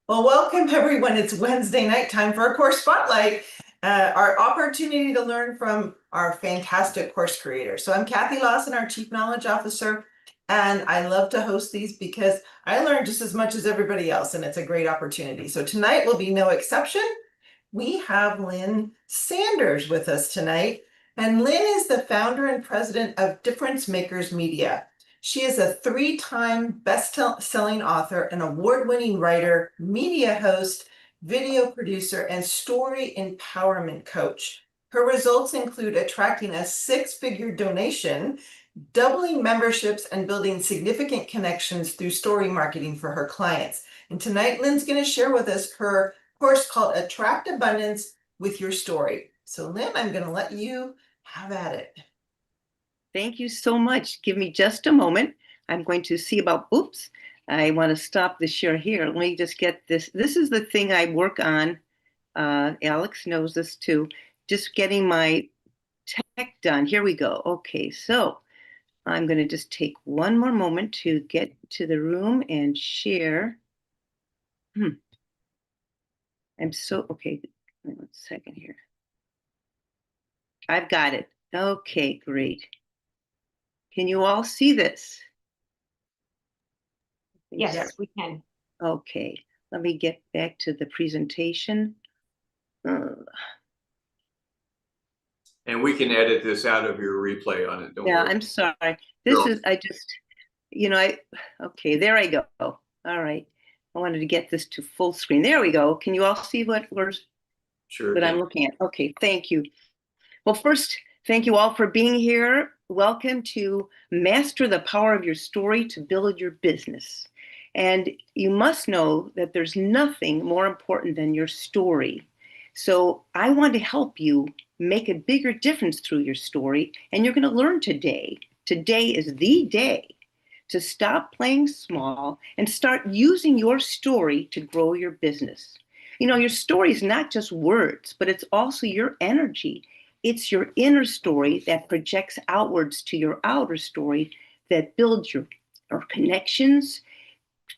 Well, welcome everyone. It's Wednesday night time for a course spotlight, our opportunity to learn from our fantastic course creators. So I'm Kathy Lawson, our Chief Knowledge Officer, and I love to host these because I learn just as much as everybody else, and it's a great opportunity. So tonight will be no exception. We have Lynn Sanders with us tonight, and Lynn is the founder and president of Difference Makers Media. She is a three-time best-selling author, an award-winning writer, media host, video producer, and story empowerment coach. Her results include attracting a six-figure donation, doubling memberships, and building significant connections through story marketing for her clients. And tonight, Lynn's going to share with us her course called Attract Abundance with Your Story. So Lynn, I'm going to let you have at it. Thank you so much. Give me just a moment. I'm going to see about, oops, I want to stop the share here. Let me just get this. This is the thing I work on. Alex knows this too. Just getting my tech done. Here we go. Okay, so I'm going to just take one more moment to get to the room and share. Okay, 1 second here. I've got it. Okay, great. Can you all see this? Yes, we can. Okay, let me get back to the presentation. And we can edit this out of your replay on it. Don't worry. I'm sorry. Okay, there I go. All right. I wanted to get this to full screen. There we go. Can you all see what I'm looking at? Okay, thank you. Well, first, thank you all for being here. Welcome to Master the Power of Your Story to Build Your Business. And you must know that there's nothing more important than your story. So I want to help you make a bigger difference through your story. And you're going to learn today. Today is the day to stop playing small and start using your story to grow your business. You know, your story is not just words, but it's also your energy. It's your inner story that projects outwards to your outer story that builds your connections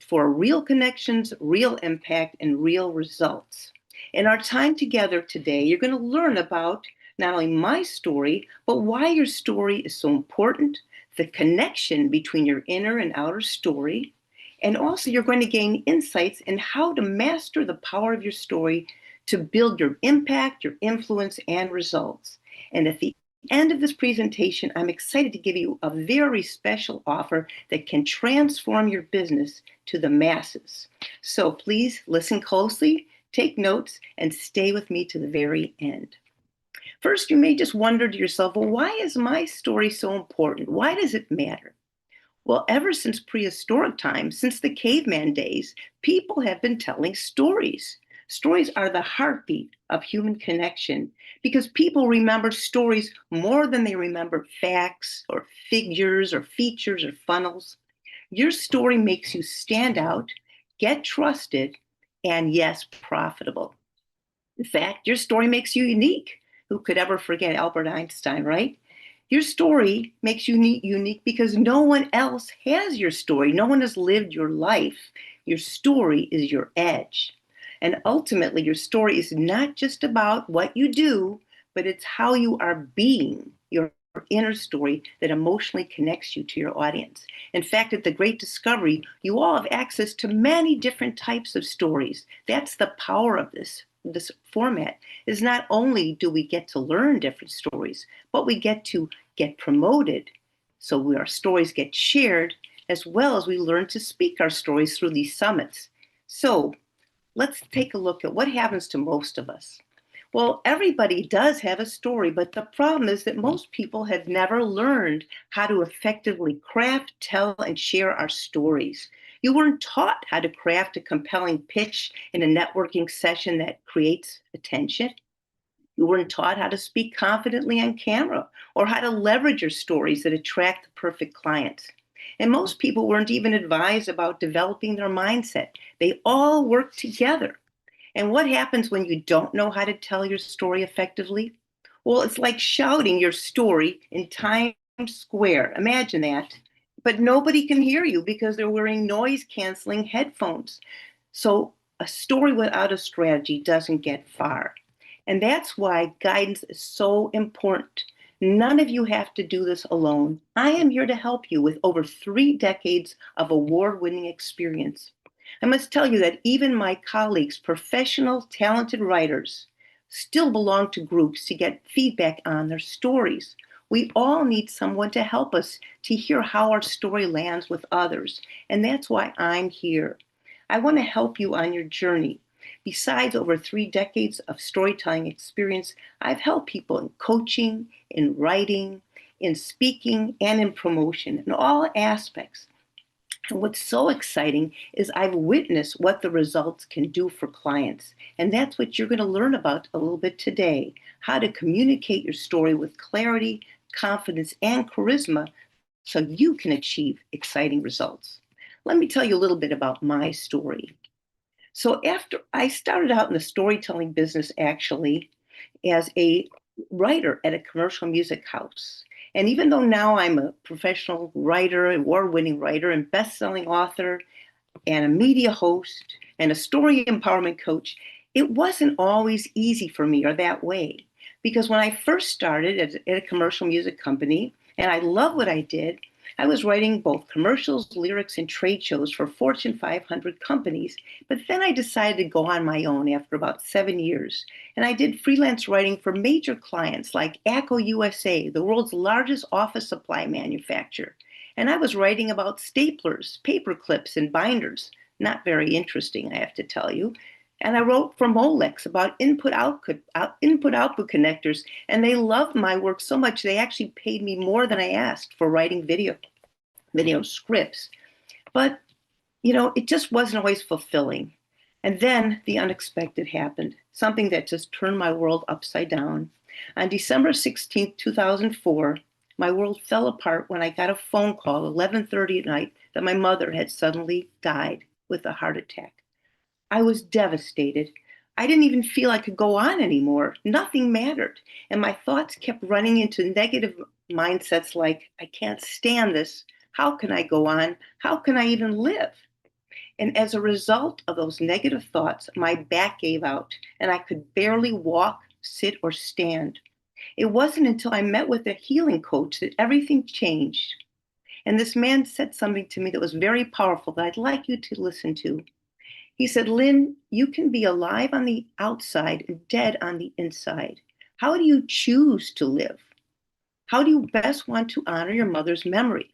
for real connections, real impact, and real results. In our time together today, you're going to learn about not only my story, but why your story is so important, the connection between your inner and outer story, and also you're going to gain insights in how to master the power of your story to build your impact, your influence, and results. And at the end of this presentation, I'm excited to give you a very special offer that can transform your business to the masses. So please listen closely, take notes, and stay with me to the very end. First, you may just wonder to yourself, well, why is my story so important? Why does it matter? Well, ever since prehistoric times, since the caveman days, people have been telling stories. Stories are the heartbeat of human connection because people remember stories more than they remember facts or figures or features or funnels. Your story makes you stand out, get trusted, and yes, profitable. In fact, your story makes you unique. Who could ever forget Albert Einstein, right? Your story makes you unique because no one else has your story. No one has lived your life. Your story is your edge. And ultimately, your story is not just about what you do, but it's how you are being, your inner story that emotionally connects you to your audience. In fact, at the Great Discovery, you all have access to many different types of stories. That's the power of this format, is not only do we get to learn different stories, but we get to get promoted. So our stories get shared, as well as we learn to speak our stories through these summits. So let's take a look at what happens to most of us. Well, everybody does have a story, but the problem is that most people have never learned how to effectively craft, tell, and share our stories. You weren't taught how to craft a compelling pitch in a networking session that creates attention. You weren't taught how to speak confidently on camera or how to leverage your stories that attract the perfect clients. And most people weren't even advised about developing their mindset. They all work together. And what happens when you don't know how to tell your story effectively? Well, it's like shouting your story in Times Square. Imagine that. But nobody can hear you because they're wearing noise-canceling headphones. So a story without a strategy doesn't get far. And that's why guidance is so important. None of you have to do this alone. I am here to help you with over 3 decades of award-winning experience. I must tell you that even my colleagues, professional, talented writers, still belong to groups to get feedback on their stories. We all need someone to help us to hear how our story lands with others. And that's why I'm here. I want to help you on your journey. Besides over 3 decades of storytelling experience, I've helped people in coaching, in writing, in speaking, and in promotion, in all aspects. And what's so exciting is I've witnessed what the results can do for clients. And that's what you're going to learn about a little bit today, how to communicate your story with clarity, confidence, and charisma so you can achieve exciting results. Let me tell you a little bit about my story. So after I started out in the storytelling business, actually, as a writer at a commercial music house. And even though now I'm a professional writer, award-winning writer, and best-selling author, and a media host, and a story empowerment coach, it wasn't always easy for me or that way. Because when I first started at a commercial music company, and I love what I did, I was writing both commercials, lyrics, and trade shows for Fortune 500 companies. But then I decided to go on my own after about 7 years. And I did freelance writing for major clients like ACO USA, the world's largest office supply manufacturer. And I was writing about staplers, paper clips, and binders. Not very interesting, I have to tell you. And I wrote for Molex about input-output connectors, and they loved my work so much they actually paid me more than I asked for writing video scripts. But, it just wasn't always fulfilling. And then the unexpected happened, something that just turned my world upside down. On December 16th, 2004, my world fell apart when I got a phone call at 11:30 at night that my mother had suddenly died with a heart attack. I was devastated. I didn't even feel I could go on anymore. Nothing mattered. And my thoughts kept running into negative mindsets like, I can't stand this. How can I go on? How can I even live? And as a result of those negative thoughts, my back gave out and I could barely walk, sit, or stand. It wasn't until I met with a healing coach that everything changed. And this man said something to me that was very powerful that I'd like you to listen to. He said, Lynn, you can be alive on the outside and dead on the inside. How do you choose to live? How do you best want to honor your mother's memory?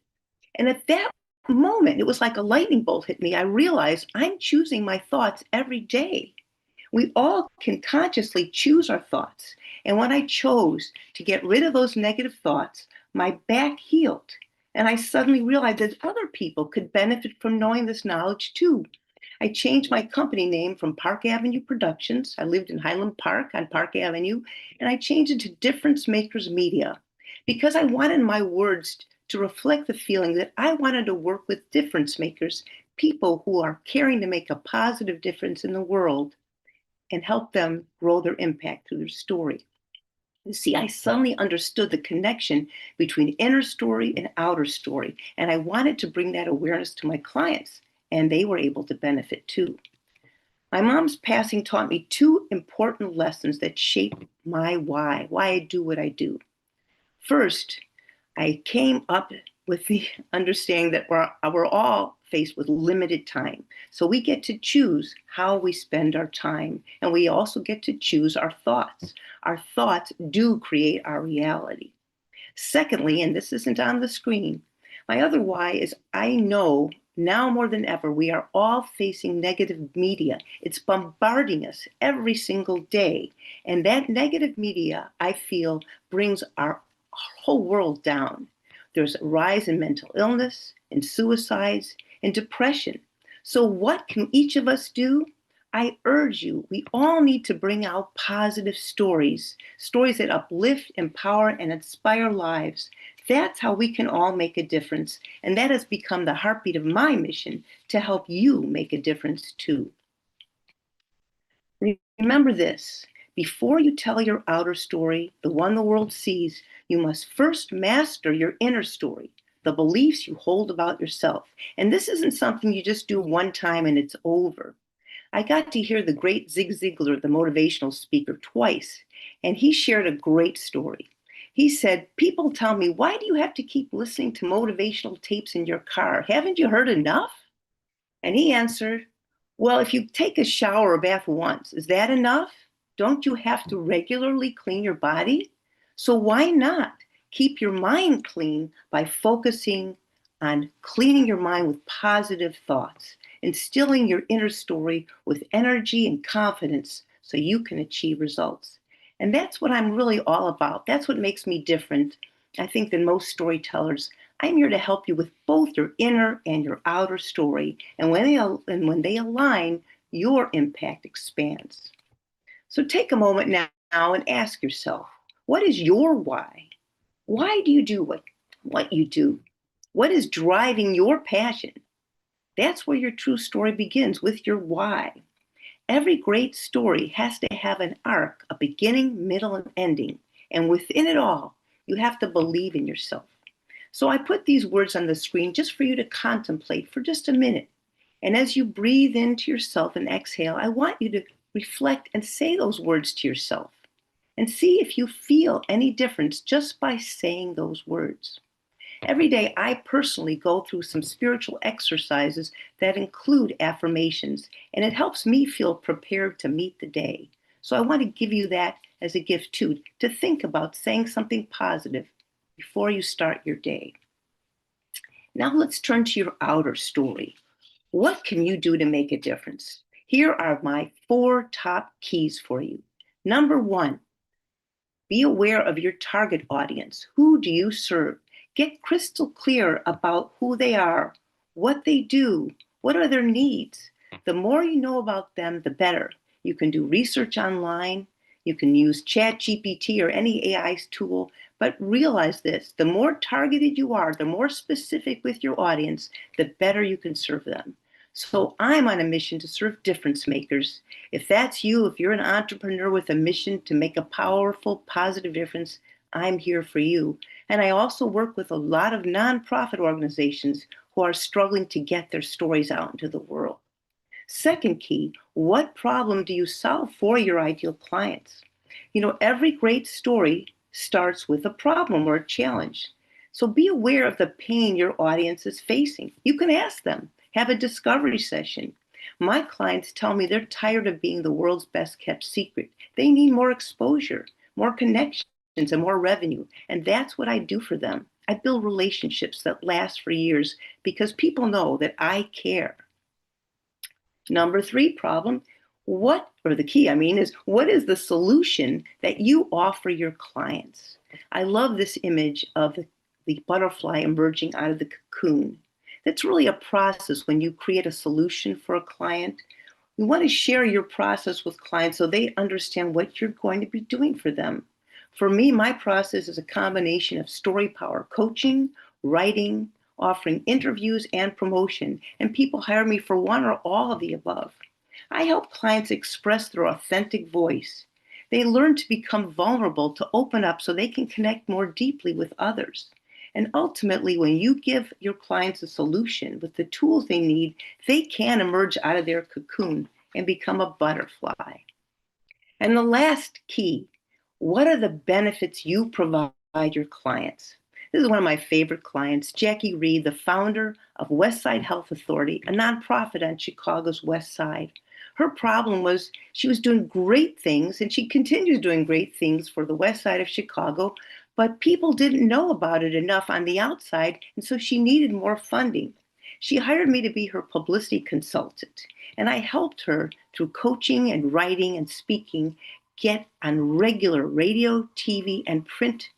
And at that moment, it was like a lightning bolt hit me. I realized I'm choosing my thoughts every day. We all can consciously choose our thoughts. And when I chose to get rid of those negative thoughts, my back healed. And I suddenly realized that other people could benefit from knowing this knowledge too. I changed my company name from Park Avenue Productions. I lived in Highland Park on Park Avenue, and I changed it to Difference Makers Media because I wanted my words to reflect the feeling that I wanted to work with difference makers, people who are caring to make a positive difference in the world and help them grow their impact through their story. You see, I suddenly understood the connection between inner story and outer story, and I wanted to bring that awareness to my clients, and they were able to benefit too. My mom's passing taught me 2 important lessons that shaped my why I do what I do. First, I came up with the understanding that we're all faced with limited time. So we get to choose how we spend our time, and we also get to choose our thoughts. Our thoughts do create our reality. Secondly, and this isn't on the screen, my other why is I know now more than ever we are all facing negative media. It's bombarding us every single day. And that negative media, I feel, brings our whole world down. There's a rise in mental illness, in suicides, in depression. So what can each of us do? I urge you, we all need to bring out positive stories that uplift, empower, and inspire lives. That's how we can all make a difference. And that has become the heartbeat of my mission to help you make a difference too. Remember this, before you tell your outer story, the one the world sees, you must first master your inner story, the beliefs you hold about yourself. And this isn't something you just do one time and it's over. I got to hear the great Zig Ziglar, the motivational speaker, twice, and he shared a great story. He said, people tell me, why do you have to keep listening to motivational tapes in your car? Haven't you heard enough? And he answered, well, if you take a shower or bath once, is that enough? Don't you have to regularly clean your body? So why not keep your mind clean by focusing on cleaning your mind with positive thoughts, instilling your inner story with energy and confidence so you can achieve results. And that's what I'm really all about. That's what makes me different, I think, than most storytellers. I'm here to help you with both your inner and your outer story. And when they align, your impact expands. So take a moment now and ask yourself, what is your why? Why do you do what you do? What is driving your passion? That's where your true story begins, with your why. Every great story has to have an arc, a beginning, middle, and ending. And within it all, you have to believe in yourself. So I put these words on the screen just for you to contemplate for just a minute. And as you breathe into yourself and exhale, I want you to reflect and say those words to yourself and see if you feel any difference just by saying those words. Every day, I personally go through some spiritual exercises that include affirmations, and it helps me feel prepared to meet the day. So I want to give you that as a gift too, to think about saying something positive before you start your day. Now let's turn to your outer story. What can you do to make a difference? Here are my 4 top keys for you. Number 1, be aware of your target audience. Who do you serve? Get crystal clear about who they are, what they do, what are their needs. The more you know about them, the better. You can do research online, you can use ChatGPT or any AI tool, but realize this, the more targeted you are, the more specific with your audience, the better you can serve them. So I'm on a mission to serve difference makers. If that's you, if you're an entrepreneur with a mission to make a powerful, positive difference, I'm here for you. And I also work with a lot of nonprofit organizations who are struggling to get their stories out into the world. Second key, what problem do you solve for your ideal clients? You know, every great story starts with a problem or a challenge. So be aware of the pain your audience is facing. You can ask them, have a discovery session. My clients tell me they're tired of being the world's best kept secret. They need more exposure, more connections, and more revenue. And that's what I do for them. I build relationships that last for years because people know that I care. Number 3 problem, the key, is what is the solution that you offer your clients? I love this image of the butterfly emerging out of the cocoon. That's really a process when you create a solution for a client. You want to share your process with clients so they understand what you're going to be doing for them. For me, my process is a combination of story power coaching, writing, offering interviews, and promotion. And people hire me for one or all of the above. I help clients express their authentic voice. They learn to become vulnerable, to open up so they can connect more deeply with others. And ultimately, when you give your clients a solution with the tools they need, they can emerge out of their cocoon and become a butterfly. And the last key, what are the benefits you provide your clients? This is one of my favorite clients, Jackie Reed, the founder of Westside Health Authority, a nonprofit on Chicago's West Side. Her problem was she was doing great things, and she continues doing great things for the West Side of Chicago, but people didn't know about it enough on the outside, and so she needed more funding. She hired me to be her publicity consultant, and I helped her through coaching and writing and speaking get on regular radio, TV, and print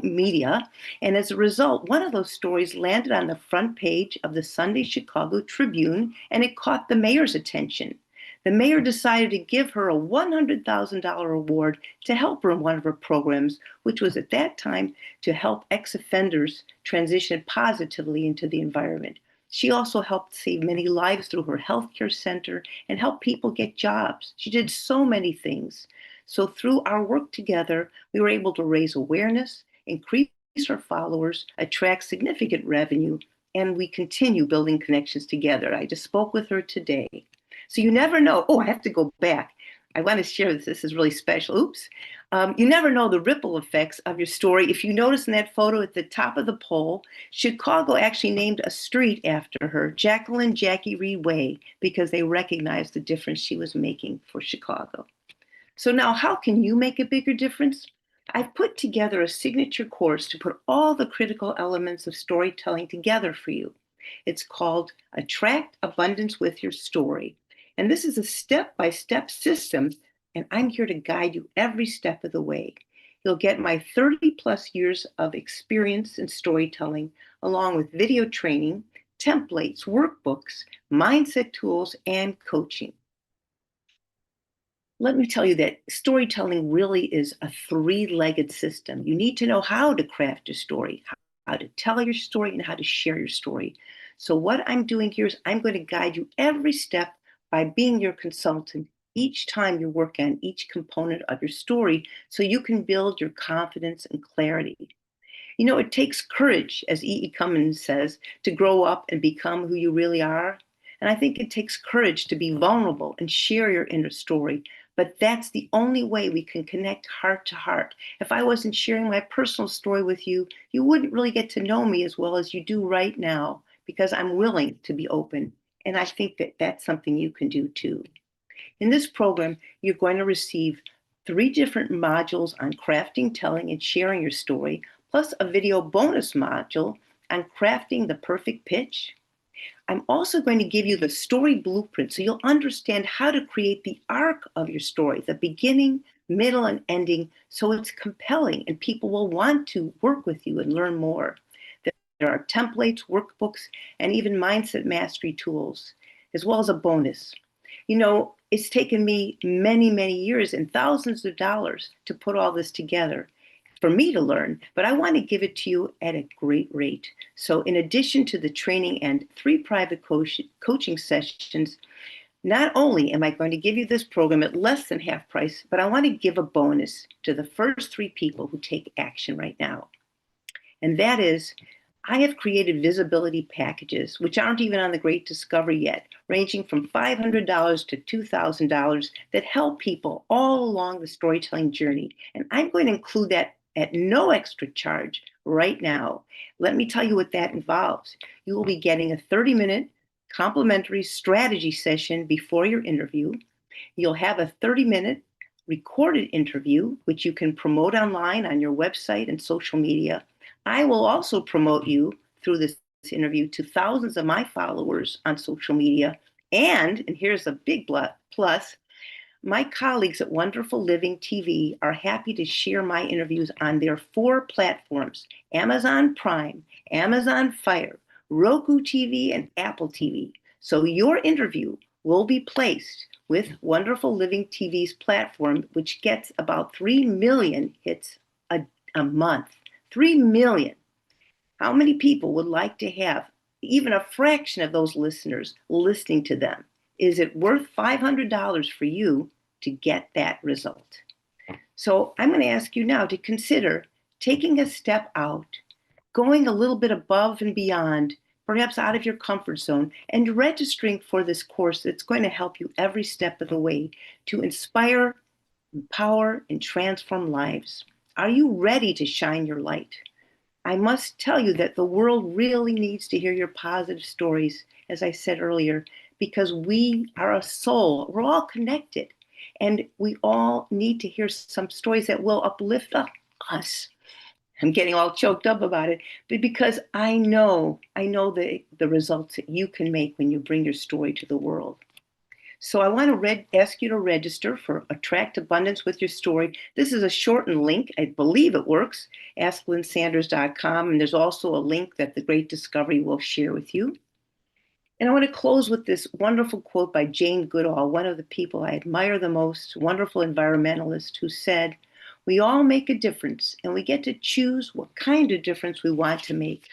media. And as a result, one of those stories landed on the front page of the Sunday Chicago Tribune, and it caught the mayor's attention. The mayor decided to give her a $100,000 award to help her in one of her programs, which was at that time to help ex-offenders transition positively into the environment. She also helped save many lives through her healthcare center and helped people get jobs. She did so many things. So through our work together, we were able to raise awareness, increase our followers, attract significant revenue, and we continue building connections together. I just spoke with her today. So you never know. Oh, I have to go back. I want to share this. This is really special. Oops. You never know the ripple effects of your story. If you notice in that photo at the top of the poll, Chicago actually named a street after her, Jacqueline Jackie Reed Way, because they recognized the difference she was making for Chicago. So now how can you make a bigger difference? I've put together a signature course to put all the critical elements of storytelling together for you. It's called Attract Abundance with Your Story. And this is a step-by-step system, and I'm here to guide you every step of the way. You'll get my 30 plus years of experience in storytelling, along with video training, templates, workbooks, mindset tools, and coaching. Let me tell you that storytelling really is a three-legged system. You need to know how to craft a story, how to tell your story, and how to share your story. So what I'm doing here is I'm going to guide you every step by being your consultant each time you work on each component of your story so you can build your confidence and clarity. You know, it takes courage, as E.E. Cummins says, to grow up and become who you really are. And I think it takes courage to be vulnerable and share your inner story. But that's the only way we can connect heart to heart. If I wasn't sharing my personal story with you, you wouldn't really get to know me as well as you do right now, because I'm willing to be open. And I think that that's something you can do too. In this program, you're going to receive 3 different modules on crafting, telling, and sharing your story, plus a video bonus module on crafting the perfect pitch. I'm also going to give you the story blueprint so you'll understand how to create the arc of your story, the beginning, middle, and ending, so it's compelling and people will want to work with you and learn more. There are templates, workbooks, and even mindset mastery tools, as well as a bonus. You know, it's taken me many, many years and thousands of dollars to put all this together for me to learn, but I want to give it to you at a great rate. So in addition to the training and 3 private coaching sessions, not only am I going to give you this program at less than half price, but I want to give a bonus to the first 3 people who take action right now. And that is, I have created visibility packages, which aren't even on the Great Discovery yet, ranging from $500 to $2,000 that help people all along the storytelling journey. And I'm going to include that at no extra charge right now. Let me tell you what that involves. You will be getting a 30-minute complimentary strategy session before your interview. You'll have a 30-minute recorded interview, which you can promote online on your website and social media. I will also promote you through this interview to thousands of my followers on social media. And here's a big plus, my colleagues at Wonderful Living TV are happy to share my interviews on their 4 platforms: Amazon Prime, Amazon Fire, Roku TV, and Apple TV. So your interview will be placed with Wonderful Living TV's platform, which gets about 3 million hits a month. 3 million. How many people would like to have even a fraction of those listeners listening to them? Is it worth $500 for you to get that result? So I'm going to ask you now to consider taking a step out, going a little bit above and beyond, perhaps out of your comfort zone, and registering for this course that's going to help you every step of the way to inspire, empower, and transform lives. Are you ready to shine your light? I must tell you that the world really needs to hear your positive stories, as I said earlier, because we are a soul. We're all connected. And we all need to hear some stories that will uplift us. I'm getting all choked up about it, but because I know the results that you can make when you bring your story to the world. So I want to ask you to register for Attract Abundance with Your Story. This is a shortened link. I believe it works. AskLynnSanders.com. And there's also a link that the Great Discovery will share with you. And I want to close with this wonderful quote by Jane Goodall, one of the people I admire the most, wonderful environmentalist, who said, "We all make a difference, and we get to choose what kind of difference we want to make."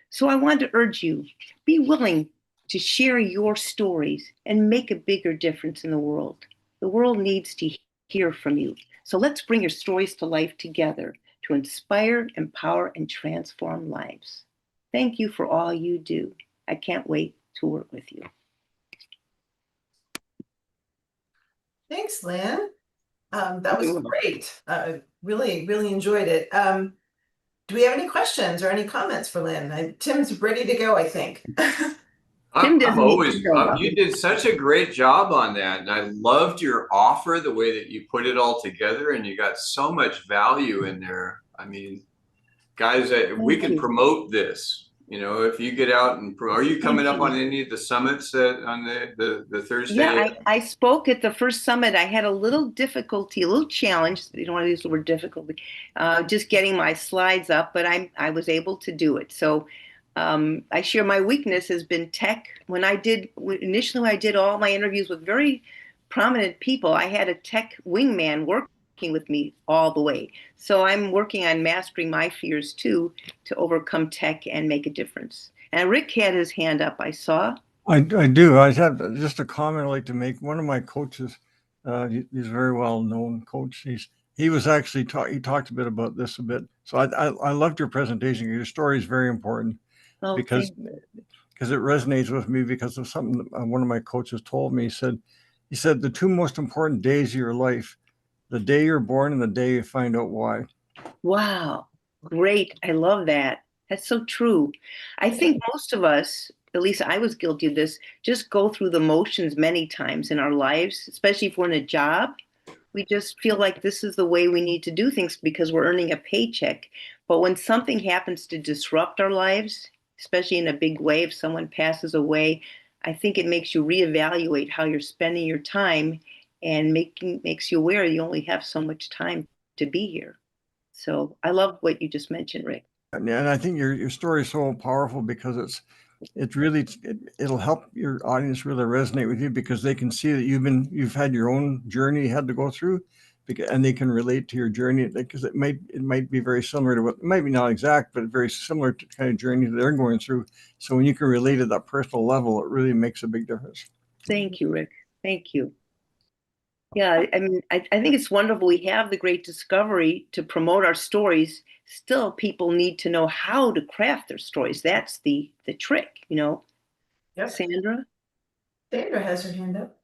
So I want to urge you, be willing to share your stories and make a bigger difference in the world. The world needs to hear from you. So let's bring your stories to life together to inspire, empower, and transform lives. Thank you for all you do. I can't wait to work with you. Thanks, Lynn. That was You're welcome. great. Really, really enjoyed it. Do we have any questions or any comments for Lynn? Tim's ready to go, I think. Tim I'm doesn't need to always, go. you did such a great job on that. And I loved your offer, the way that you put it all together, and you got so much value in there. I mean, guys, we Thank can you. promote this. You know, if you get out and are you coming Thank up on you. any of the summits that on the Yeah, Thursday? I spoke at the first summit. I had a little difficulty, a little challenge. You don't want to use the word difficulty, just getting my slides up, but I was able to do it. So I share my weakness has been tech. Initially when I did all my interviews with very prominent people, I had a tech wingman working with me all the way. So I'm working on mastering my fears too to overcome tech and make a difference. And Rick had his hand up, I saw. I do. I have just a comment I'd like to make. One of my coaches, he's a very well known coach. He was actually he talked a bit about this a bit. So I loved your presentation. Your story is very important Oh, because it resonates with me because of something that one of my coaches told me. He said the two most important days of your life, the day you're born and the day you find out why. wow, great. I love that. That's so true. I think most of us, at least I was guilty of this, just go through the motions many times in our lives, especially if we're in a job. We just feel like this is the way we need to do things because we're earning a paycheck. But when something happens to disrupt our lives, especially in a big way, if someone passes away, I think it makes you reevaluate how you're spending your time and makes you aware you only have so much time to be here. So I love what you just mentioned, Rick. And I think your story is so powerful because it'll help your audience really resonate with you because they can see that you've had your own journey you had to go through, and they can relate to your journey because it might be very similar to what it might be not exact, but very similar to the kind of journey that they're going through. So when you can relate at that personal level, it really makes a big difference. Thank you, Rick. Thank you. Yeah, I mean, I think it's wonderful we have the great discovery to promote our stories. Still, people need to know how to craft their stories. That's the trick, you know. Yep. Sandra? Sandra has her hand up.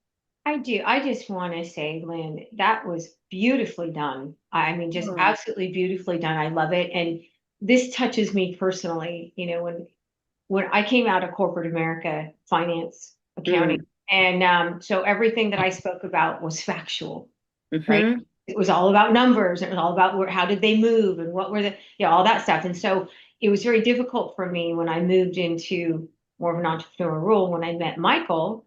I do. I just want to say, Lynn, that was beautifully done. I mean, just absolutely beautifully done. I love it. And this touches me personally. You know, when I came out of corporate America, finance, accounting, and so everything that I spoke about was factual, right? It was all about numbers. It was all about how did they move and what were all that stuff. And so it was very difficult for me when I moved into more of an entrepreneur role. When I met Michael,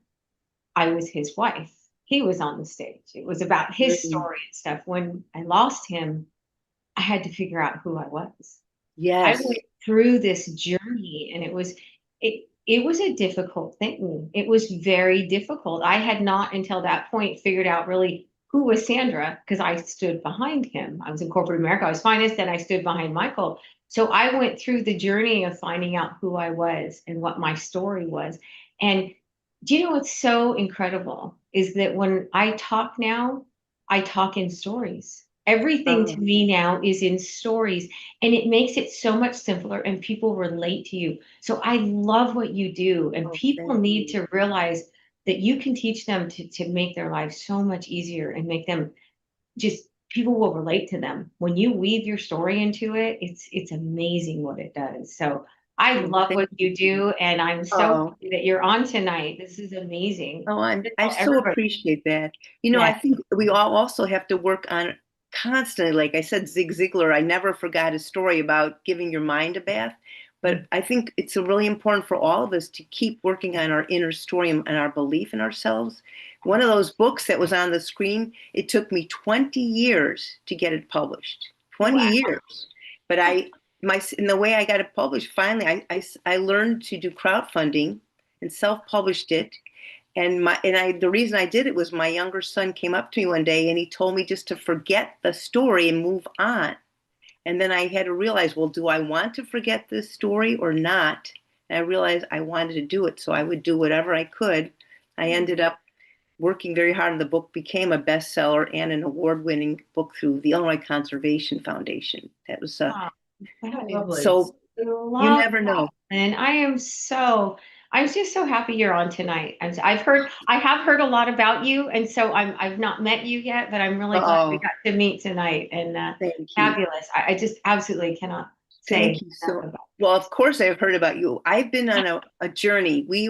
I was his wife. He was on the stage. It was about his story and stuff. When I lost him, I had to figure out who I was. I Yes. went through this journey and it was a difficult thing. It was very difficult. I had not until that point figured out really who was Sandra because I stood behind him. I was in corporate America. I was finest, and I stood behind Michael. So I went through the journey of finding out who I was and what my story was. And do you know what's so incredible is that when I talk now, I talk in stories. Everything to me now is in stories, and it makes it so much simpler and people relate to you. So I love what you do, and people need to realize that you can teach them to make their lives so much easier and make them just people will relate to them. When you weave your story into it, it's amazing what it does. So I love what you do, and I'm so happy that you're on tonight. This is amazing. Oh, I so Everybody. appreciate that. You know, Yeah. I think we all also have to work on constantly. Like I said, Zig Ziglar, I never forgot his story about giving your mind a bath. But I think it's really important for all of us to keep working on our inner story and our belief in ourselves. One of those books that was on the screen, it took me 20 years to get it published. 20 years. But in the way I got it published, finally, I learned to do crowdfunding and self-published it. And the reason I did it was my younger son came up to me one day and he told me just to forget the story and move on. And then I had to realize, well, do I want to forget this story or not? And I realized I wanted to do it, so I would do whatever I could. I ended up working very hard, and the book became a bestseller and an award-winning book through the Illinois Conservation Foundation. That was so. Lovely. You never know. And I am so I'm just so happy you're on tonight. I have heard a lot about you, and so I've not met you yet, but I'm really glad we Oh, got to meet tonight. And thank you. fabulous. I just absolutely cannot say Thank you enough so. about. Well, of course, I've heard about you. I've been on a journey. We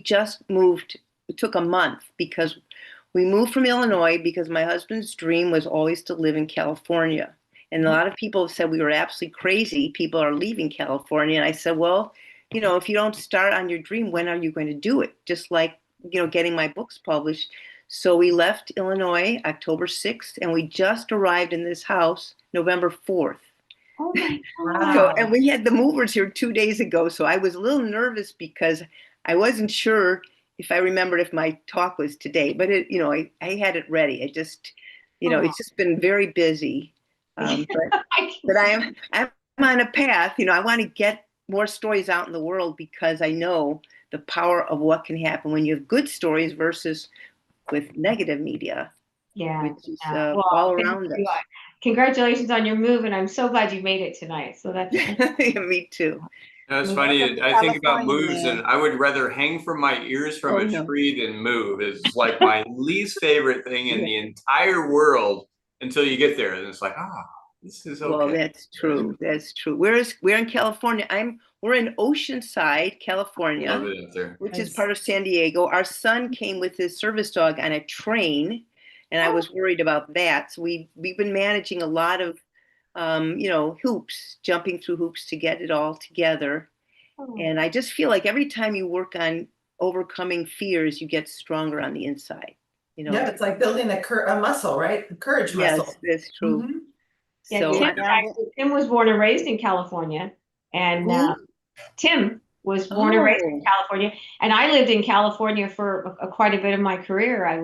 just moved. It took a month because we moved from Illinois because my husband's dream was always to live in California. And a lot of people have said we were absolutely crazy. People are leaving California. And I said, well, if you don't start on your dream, when are you going to do it? Just like, getting my books published. So we left Illinois October 6th, and we just arrived in this house November 4th. Oh my So, God. and we had the movers here 2 days ago. So I was a little nervous because I wasn't sure if I remembered if my talk was today, but I had it ready. I just, Oh. it's just been very busy. I But can I'm on a path. I want to get more stories out in the world because I know the power of what can happen when you have good stories versus with negative media, Yeah. which is Yeah. Well, all thank around you. us. Congratulations on your move, and I'm so glad you made it tonight. So that's Me too. That's Welcome funny. to I think about California, moves, man. and I would rather hang from my ears from Oh a no. tree than move. It's like my least favorite thing in Yeah. the entire world until you get there, and it's like, this is Well, okay. that's true. That's true. We're in California. We're in Oceanside, Love California, it up there. which is Nice. part of San Diego. Our son came with his service dog on a train, and I was worried about that. So we've been managing a lot of hoops, jumping through hoops to get it all together. And I just feel like every time you work on overcoming fears, you get stronger on the inside. Yeah, it's like building a muscle, right? A courage Yes, muscle. that's true. Mhm. Yeah, So Tim was born and raised in California, and who? Tim was born and raised in Oh, California, and I lived in California for quite a bit of my career. I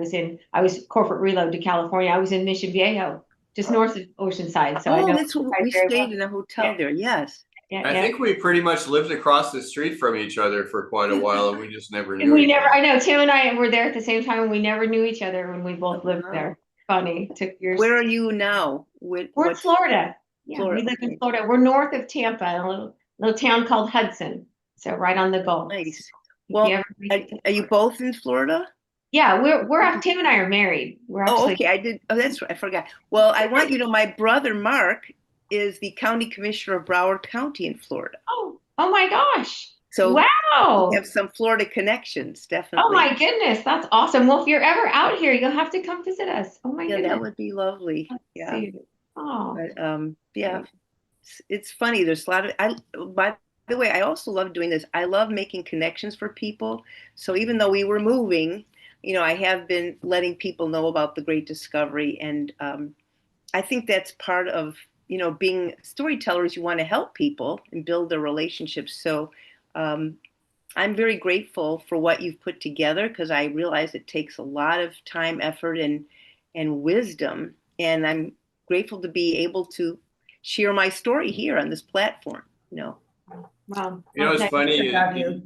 was corporate reload to California. I was in Mission Viejo, just north of Oceanside, so I know that's what Oceanside we very well. stayed in a hotel Yeah, there. Yes. yeah, I yeah. think we pretty much lived across the street from each other for quite a while, and we just never And knew we each never, other. I know Tim and I were there at the same time, and we never knew each other when we both lived Wow. there. Funny, took years. Where are you now? We're in What's Florida. Yeah, we Florida? live in Okay, Florida. We're north of Tampa, in a little town called Hudson. So right on the Gulf. nice. If you ever Well, make it to are you Florida. both in Florida? Yeah, we're up. Tim and I are married. We're Oh, actually. okay. I did. Oh, that's right. I forgot. Well, I want you to know my brother Mark is the county commissioner of Broward County in Florida. Oh my gosh! So we Wow! have some Florida connections, Oh definitely. my goodness, that's awesome. Well, if you're ever out here, you'll have to come visit us. Oh my Yeah, that goodness. would be lovely. Let's Yeah. see. Oh, But yeah, it's funny. There's a lot of by the way, I also love doing this. I love making connections for people. So even though we were moving, I have been letting people know about the great discovery, and I think that's part of being storytellers. You want to help people and build their relationships. So um, I'm very grateful for what you've put together because I realize it takes a lot of time, effort, and wisdom. And I'm grateful to be able to share my story here on this platform. wow. It's Okay. funny. To have you.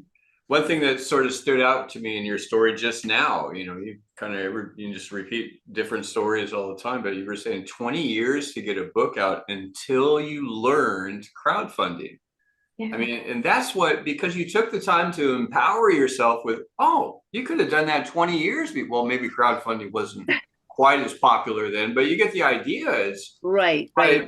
One thing that sort of stood out to me in your story just now, you kind of you just repeat different stories all the time, but you were saying 20 years to get a book out until you learned crowdfunding. Yeah. I mean, and that's because you took the time to empower yourself with, you could have done that 20 years. Well, maybe crowdfunding wasn't quite as popular then, but you get the idea. It's Right. by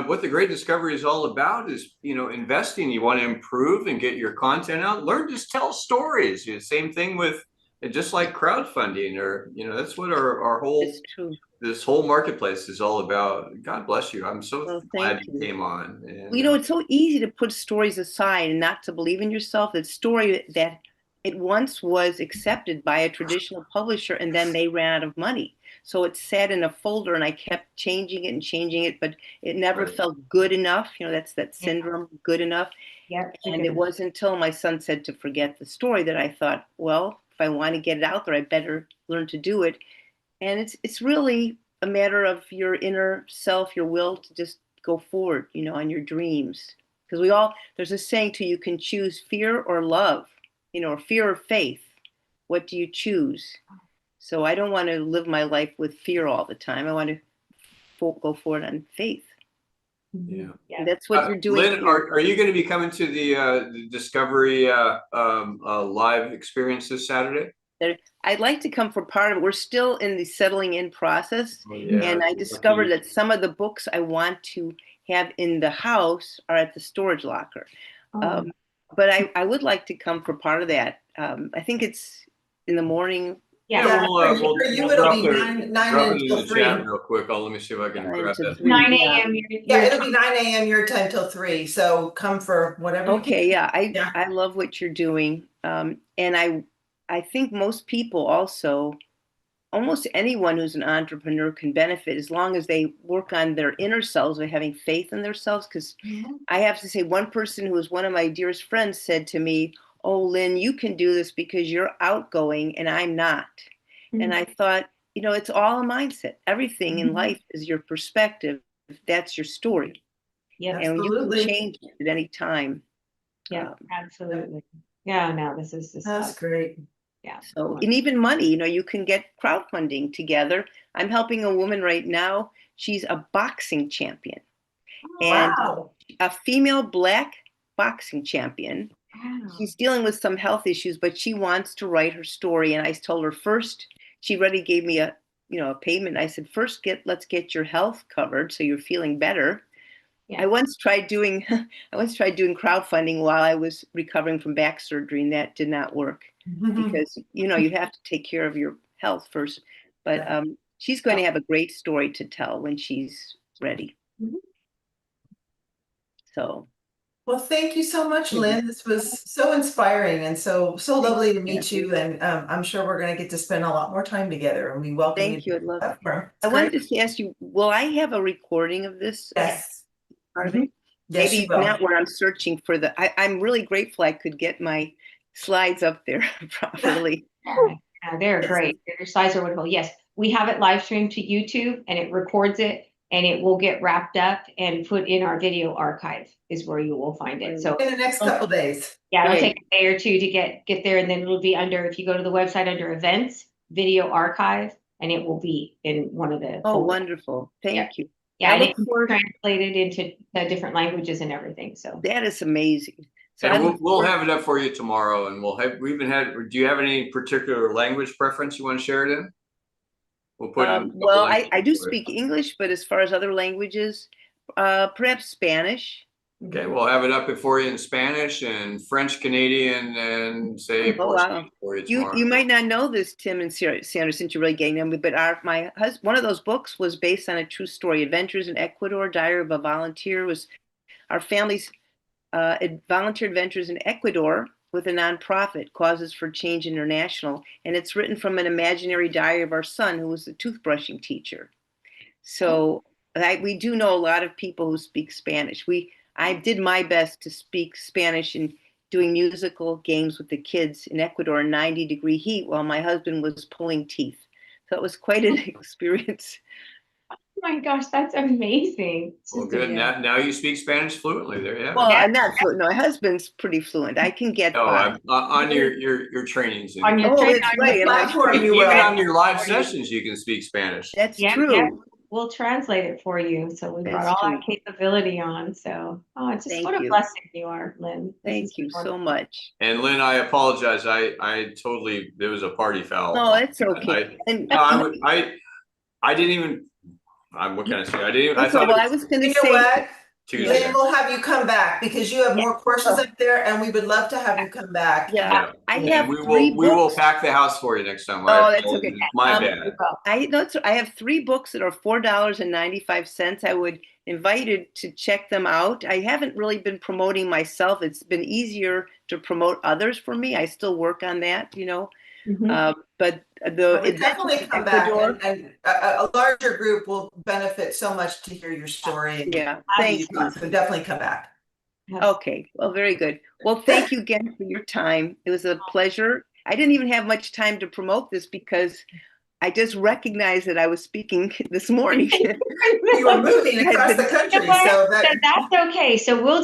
what the great discovery is all about is, investing. You want to improve and get your content out, learn to tell stories. Same thing with just like crowdfunding, or, that's what our whole, It's true. this whole marketplace is all about. God bless you. I'm so Well, glad thank you you. came on. And, Well, it's so easy to put stories aside and not to believe in yourself. That story that it once was accepted by a traditional publisher and then they ran out of money. So it sat in a folder and I kept changing it, but it never Right. felt good enough. That's that syndrome, good enough. Yeah. And it wasn't until my son said to forget the story that I thought, well, if I want to get it out there, I better learn to do it. And it's really a matter of your inner self, your will to just go forward, on your dreams. Because there's a saying too, you can choose fear or love, or fear or faith. What do you choose? So I don't want to live my life with fear all the time. I want to go forward on faith. Yeah. Yeah. That's what you're doing Lynn, here. are you going to be coming to the Discovery live experience this Saturday? I'd like to come for part of it. We're still in the settling in process. Oh, yeah. And I discovered that some of the books I want to have in the house are at the storage locker. Oh. But I would like to come for part of that. I think it's in the morning. Yeah. Yeah, we'll for you, drop it'll be the- nine drop it until in the chat 3. real quick. Let me see if I can 9 grab to that. 3, 9 yeah. a.m. Yeah, it'll be 9 a.m. your time till 3. So come for whatever. you Okay, yeah, Yeah. I love what you're doing. And I think most people also, almost anyone who's an entrepreneur can benefit as long as they work on their inner selves by having faith in themselves. Because Mhm. I have to say, one person who was one of my dearest friends said to me, "Oh, Lynn, you can do this because you're outgoing and I'm not." And I thought, it's all a mindset. Everything in Mhm. life is your perspective. That's your story. Yep. And you can Absolutely. change it at any time. Yeah, Um, absolutely. Yeah, no, this is That's great. yeah. So, and even money, you can get crowdfunding together. I'm helping a woman right now. She's a boxing champion and Wow. a female Black boxing champion. Wow. She's dealing with some health issues, but she wants to write her story. And I told her first, she already gave me a payment. I said, first, let's get your health covered so you're feeling better. Yeah. I once tried doing crowdfunding while I was recovering from back surgery, and that did not work because you have to take care of your health first. But she's going to have a great story to tell when she's ready. Mhm. So Well, thank you so much, Yeah. Lynn. This was so inspiring and so lovely to meet you. you. And I'm sure we're going to get to spend a lot more time together. And we welcome Thank you. I'd to love the it. platform. I It's wanted great. to ask you, will I have a recording of this? Yes. Part of it? Yes, Maybe you will. not where I'm searching for I'm really grateful I could get my slides up there properly. Yeah, they're Yes. great. Their slides are wonderful. Yes, we have it live streamed to YouTube and it records it and it will get wrapped up and put in our video archive is where you will find it. So In the next couple days. yeah, it'll Great. take a day or two to get there, and then it'll be under, if you go to the website under events, video archive, and it will be in one of the Oh, folders. wonderful. Thank you. Yeah, I and look it can be forward- translated into the different languages and everything. So That is amazing. So I And look we'll forward- have it up for you tomorrow, and do you have any particular language preference you want to share it in? We'll put in a couple well, I languages do for you. speak English, but as far as other languages, perhaps Spanish. Okay, we'll have it up for you in Spanish and French, Canadian, and say Oh, wow. Portuguese for you You tomorrow. might not know this, Tim and Sandra, since you're really getting them, but my husband, one of those books was based on a true story. Adventures in Ecuador, Diary of a Volunteer, was our family's volunteer adventures in Ecuador with a nonprofit, Causes for Change International, and it's written from an imaginary diary of our son, who was a toothbrushing teacher. So we do know a lot of people who speak Spanish. I did my best to speak Spanish and doing musical games with the kids in Ecuador in 90-degree heat while my husband was pulling teeth. So it was quite an experience. oh my gosh, that's amazing. It's Well, just good. amazing. Now you speak Spanish fluently. There you have Well, it. Yeah. I'm not fluent. No, my husband's pretty fluent. I can get No, by. on your trainings. On your Oh, training, that's on your right. And I- Platform, you Even will. on your live sessions, you can speak Spanish. That's Yeah, true. yeah. We'll translate it for you. So we brought That's all true. that capability on. So, it's just Thank what a you. blessing you are, Lynn. This Thank is you so wonderful. much. And Lynn, I apologize. There was a party foul. No, it's okay. I didn't even. What can I say? I didn't. I Okay, thought. well, I was going to You know say, what? Tuesday. Lynn, we'll have you come back because you have more courses up there and we would love to have you come back. yeah, I And have we 3 will books. pack the house for you next time. Oh, that's okay. My Um, bad. I have 3 books that are $4.95. I would invite you to check them out. I haven't really been promoting myself. It's been easier to promote others for me. I still work on that, Mhm. but We definitely come back and a larger group will benefit so much to hear your story. Yeah, thank you. So definitely come back. Okay, well, very good. Well, thank you again for your time. It was a pleasure. I didn't even have much time to promote this because I just recognized that I was speaking this morning. You were moving across the country, so that's okay. So we'll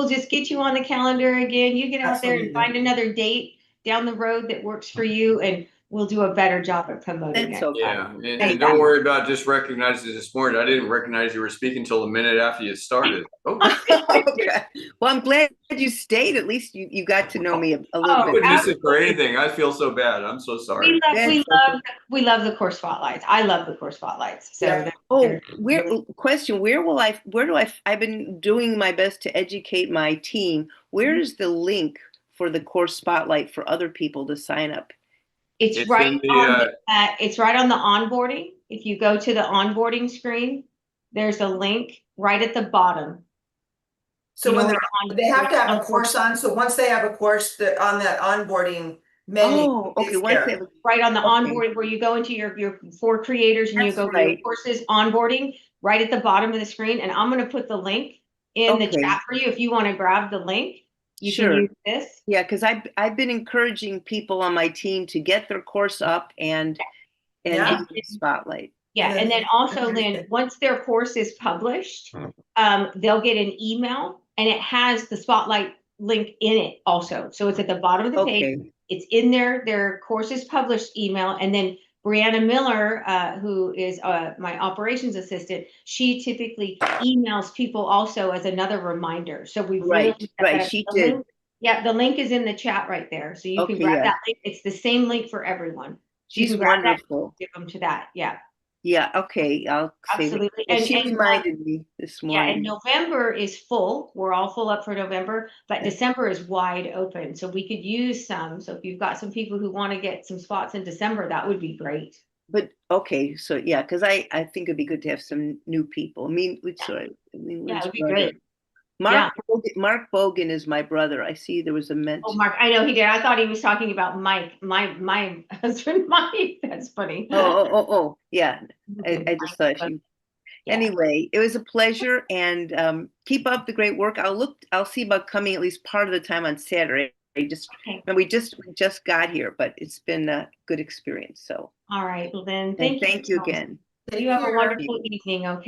just get you on the calendar again. You get out there and Absolutely. find another date down the road that works for you, and we'll do a better job at promoting That's it. okay. Yeah, and Hey, don't worry about just recognizing this morning. I didn't recognize you were speaking till a minute after you started. Oh, Okay. Well, I'm glad you stayed. At least you got to know me a little Oh, I bit. wouldn't miss it for absolutely. anything. I feel so bad. I'm so sorry. We love the course spotlights. I love the course spotlights. So Yeah. they're- Oh, they're where really- question, I've been doing my best to educate my team. Where is the link for the course spotlight for other people to sign up? It's It's right in the, on it's right on the onboarding. If you go to the onboarding screen, there's a link right at the bottom. So You know when where they have to have a on- course on, so once they have a course on that onboarding menu. Oh, okay. it's Once there. they have, right on the Okay. onboarding where you go into your for creators and you That's go to your right. courses onboarding right at the bottom of the screen. And I'm going to put the link in the Okay. chat for you. If you want to grab the link, you Sure. can use this. Yeah, because I've been encouraging people on my team to get their course up and Yeah. use the spotlight. Yeah, and then also, Lynn, once their course is published, they'll get an email and it has the spotlight link in it also. So it's at the bottom of the page. Okay. It's in their course is published email, and then Brianna Miller, who is my operations assistant, she typically emails people also as another reminder. So we Right, really right, she the did. link- yeah, the link is in the chat right there. So you can Okay, grab yeah. that link. It's the same link for everyone. So you She's can grab that, wonderful. give them to that. Yeah. Yeah, okay, I'll save it. Absolutely. Yeah, she reminded me this Yeah, and morning. November is full. We're all full up for November, but Yeah. December is wide open. So we could use some. So if you've got some people who want to get some spots in December, that would be great. But okay, so yeah, because I think it'd be good to have some new people. I mean, Yeah, Lynn's it would be brother. great. Mark Bogan is my brother. I see there was a mention. Oh, Mark, I know he did. I thought he was talking about Mike, my husband, Mike. That's funny. Oh, yeah. I just thought Mike, you. yeah. Anyway, it was a pleasure, and keep up the great work. I'll see about coming at least part of the time on Saturday. Okay. And we just got here, but it's been a good experience. So All right. Well, then and thank you. you again. Take You have a care. wonderful evening. Okay.